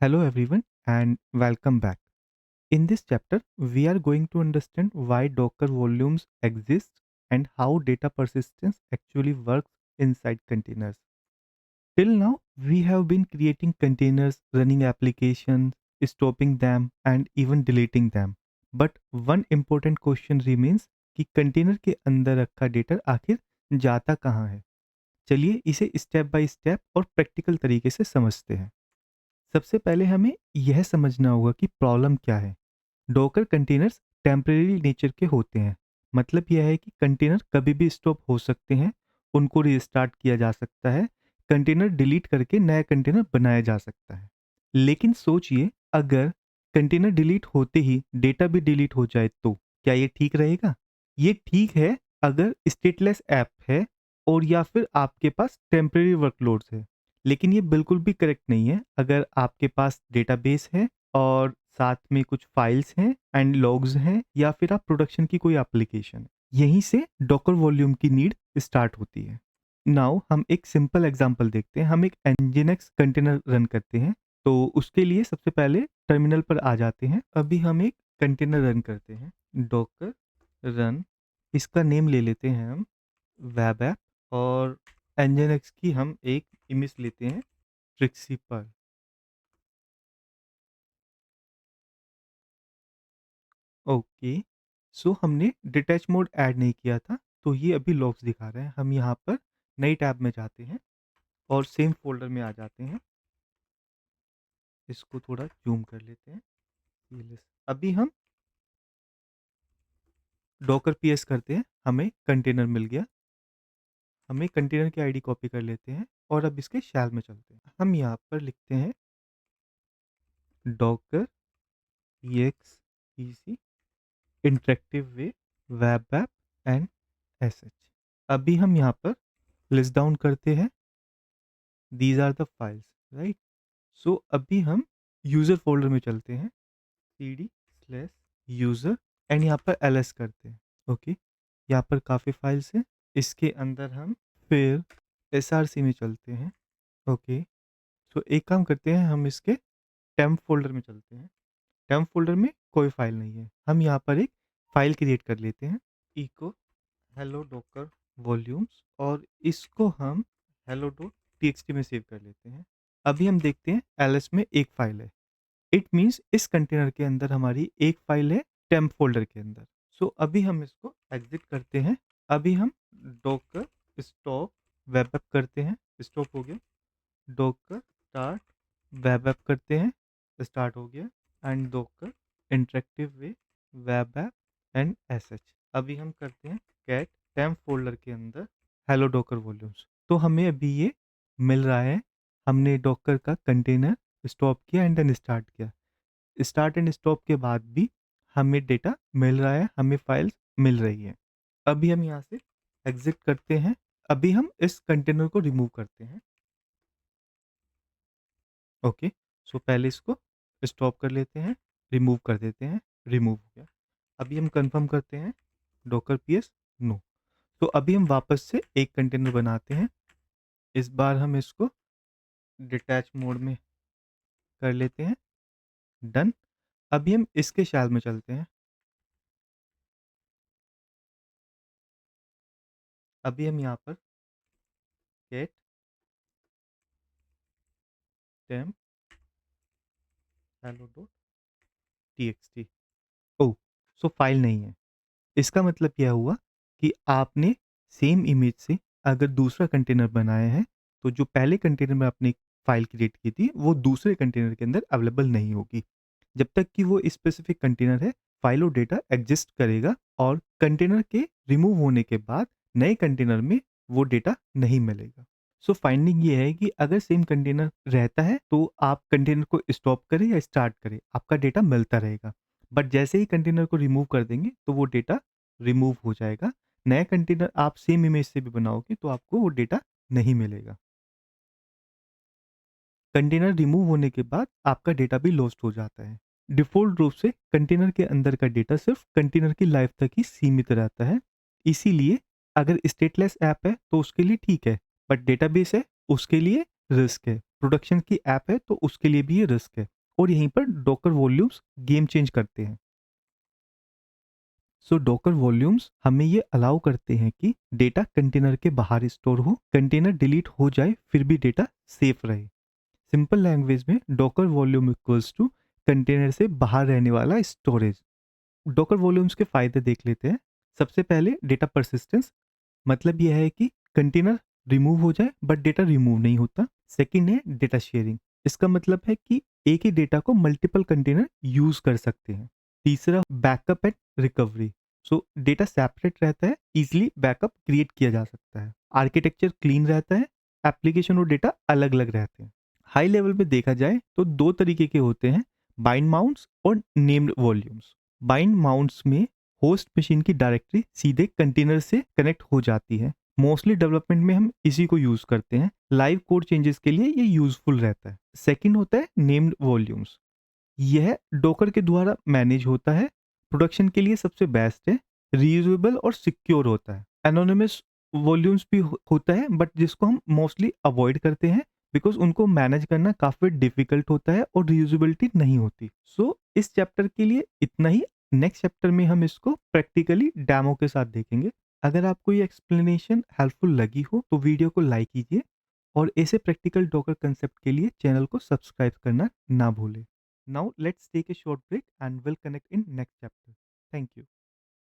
Hello, everyone, and welcome back. In this chapter, we are going to understand why Docker volumes exist and how data persistence actually works inside containers. Till now, we have been creating containers, running applications, stopping them, and even deleting them. But one important question remains कि container के अंदर रखा data आखिर जाता कहाँ है। चलिए इसे स्टेप बाय स्टेप और प्रैक्टिकल तरीके से समझते हैं। सबसे पहले हमें यह समझना होगा कि प्रॉब्लम क्या है। डॉकर कंटेनर्स टेम्परेरी नेचर के होते हैं। मतलब यह है कि कंटेनर कभी भी स्टॉप हो सकते हैं, उनको रिस्टार्ट किया जा सकता है, कंटेनर डिलीट करके नया कंटेनर बनाया जा सकता है। लेकिन सोचिए, अगर कंटेनर डिलीट होते ही डेटा भी डिलीट हो जाए तो क्या ये ठीक रहेगा? ये ठीक है अगर स्टेटलेस ऐप है और या फिर आपके पास टेम्परेरी वर्कलोड्स है। लेकिन ये बिल्कुल भी करेक्ट नहीं है अगर आपके पास डेटाबेस है और साथ में कुछ फाइल्स हैं एंड लॉग्स हैं या फिर आप प्रोडक्शन की कोई एप्लीकेशन है। यहीं से डॉकर वॉल्यूम की नीड स्टार्ट होती है। नाउ हम एक सिंपल एग्जांपल देखते हैं। हम एक nginx कंटेनर रन करते हैं। तो उसके लिए सबसे पहले टर्मिनल पर आ जाते हैं। अभी हम एक कंटेनर रन करते हैं, डॉकर रन। इसका नेम ले लेते हैं हम वेब ऐप, और nginx की हम एक इमेज लेते हैं, ट्रिक्सी पर। ओके, सो हमने डिटैच मोड ऐड नहीं किया था, तो ये अभी लॉग्स दिखा रहे हैं। हम यहाँ पर नई टैब में जाते हैं और सेम फोल्डर में आ जाते हैं। इसको थोड़ा जूम कर लेते हैं। ये ले। अभी हम डॉकर पीएस करते हैं, हमें कंटेनर मिल गया। हमें कंटेनर की आईडी कॉपी कर लेते हैं और अब इसके शैल में चलते हैं। हम यहाँ पर लिखते हैं docker exec interactive way web app and SH. अभी हम यहाँ पर लिस्ट डाउन करते हैं, these are the files, right. So अभी हम यूजर फोल्डर में चलते हैं, cd/user, एंड यहाँ पर ls करते हैं। ओके, यहाँ पर काफ़ी फाइल्स हैं। इसके अंदर हम फिर src में चलते हैं। ओके, सो एक काम करते हैं, हम इसके टेम्प फोल्डर में चलते हैं। टेम्प फोल्डर में कोई फाइल नहीं है। हम यहाँ पर एक फाइल क्रिएट कर लेते हैं, इको हेलो डॉकर वॉल्यूम्स, और इसको हम हेलो डॉट टीएक्सटी में सेव कर लेते हैं। अभी हम देखते हैं एलएस में एक फाइल है। इट मीन्स इस कंटेनर के अंदर हमारी एक फाइल है टेम्प फोल्डर के अंदर। सो अभी हम इसको एग्जिट करते हैं। अभी हम डॉकर स्टॉप वेब ऐप करते हैं, स्टॉप हो गया। डॉकर स्टार्ट वेब ऐप करते हैं, स्टार्ट हो गया। And Docker interactive way web app and SH. अभी हम करते हैं कैट टेम्प फोल्डर के अंदर हेलो डॉकर वॉल्यूम्स। तो हमें अभी ये मिल रहा है। हमने डॉकर का कंटेनर स्टॉप किया एंड देन स्टार्ट किया। स्टार्ट एंड स्टॉप के बाद भी हमें डेटा मिल रहा है, हमें फाइल्स मिल रही है। अभी हम यहाँ से एग्जिट करते हैं। अभी हम इस कंटेनर को रिमूव करते हैं। ओके, सो पहले इसको स्टॉप कर लेते हैं, रिमूव कर देते हैं, रिमूव हो गया। अभी हम कंफर्म करते हैं डॉकर पीएस नो। तो अभी हम वापस से एक कंटेनर बनाते हैं। इस बार हम इसको डिटैच मोड में कर लेते हैं, डन। अभी हम इसके शैल में चलते हैं। अभी हम यहाँ पर get temp hello dot TXT. Oh, so file नहीं है। इसका मतलब यह हुआ कि आपने सेम इमेज से अगर दूसरा कंटेनर बनाया है, तो जो पहले कंटेनर में आपने फाइल क्रिएट की थी, वो दूसरे कंटेनर के अंदर अवेलेबल नहीं होगी। जब तक कि वो स्पेसिफिक कंटेनर है, फाइल और डेटा एग्जिस्ट करेगा, और कंटेनर के रिमूव होने के बाद नए कंटेनर में वो डेटा नहीं मिलेगा। सो फाइंडिंग ये है कि अगर सेम कंटेनर रहता है तो आप कंटेनर को स्टॉप करें या स्टार्ट करें, आपका डेटा मिलता रहेगा। बट जैसे ही कंटेनर को रिमूव कर देंगे तो वो डेटा रिमूव हो जाएगा। नया कंटेनर आप सेम इमेज से भी बनाओगे तो आपको वो डेटा नहीं मिलेगा। कंटेनर रिमूव होने के बाद आपका डेटा भी लॉस्ट हो जाता है। डिफ़ॉल्ट रूप से कंटेनर के अंदर का डेटा सिर्फ कंटेनर की लाइफ तक ही सीमित रहता है। इसीलिए अगर स्टेटलेस ऐप है तो उसके लिए ठीक है, बट डेटाबेस है उसके लिए रिस्क है। प्रोडक्शन की ऐप है तो उसके लिए भी ये रिस्क है। और यहीं पर डॉकर वॉल्यूम्स गेम चेंज करते हैं। सो डॉकर वॉल्यूम्स हमें ये अलाउ करते हैं कि डेटा कंटेनर के बाहर स्टोर हो, कंटेनर डिलीट हो जाए फिर भी डेटा सेफ रहे। सिंपल लैंग्वेज में Docker volume equals to container से बाहर रहने वाला स्टोरेज। डॉकर वॉल्यूम्स के फायदे देख लेते हैं। सबसे पहले डेटा परसिस्टेंस, मतलब यह है कि कंटेनर रिमूव हो जाए बट डेटा रिमूव नहीं होता। सेकंड है डेटा शेयरिंग, इसका मतलब है कि एक ही डेटा को मल्टीपल कंटेनर यूज कर सकते हैं। तीसरा backup and recovery, so data separate रहता है, इजीली बैकअप क्रिएट किया जा सकता है। आर्किटेक्चर क्लीन रहता है, एप्लीकेशन और डेटा अलग अलग रहते हैं। हाई लेवल पे देखा जाए तो दो तरीके के होते हैं, बाइंड माउंट्स और नेम्ड वॉल्यूम्स। बाइंड माउंट्स में होस्ट मशीन की डायरेक्टरी सीधे कंटेनर से कनेक्ट हो जाती है। मोस्टली डेवलपमेंट में हम इसी को यूज करते हैं, लाइव कोड चेंजेस के लिए ये यूजफुल रहता है। सेकंड होता है नेम्ड वॉल्यूम्स, यह डोकर के द्वारा मैनेज होता है, प्रोडक्शन के लिए सबसे बेस्ट है, रीयूजेबल और सिक्योर होता है। एनोनिमस वॉल्यूम्स भी होता है बट जिसको हम मोस्टली अवॉइड करते हैं बिकॉज उनको मैनेज करना काफी डिफिकल्ट होता है और रीयूजेबिलिटी नहीं होती। सो इस चैप्टर के लिए इतना ही। नेक्स्ट चैप्टर में हम इसको प्रैक्टिकली डेमो के साथ देखेंगे। अगर आपको ये एक्सप्लेनेशन हेल्पफुल लगी हो तो वीडियो को लाइक कीजिए और ऐसे प्रैक्टिकल डॉकर कंसेप्ट के लिए चैनल को सब्सक्राइब करना ना भूलें। Now let's take a short break and we'll connect in next chapter. Thank you.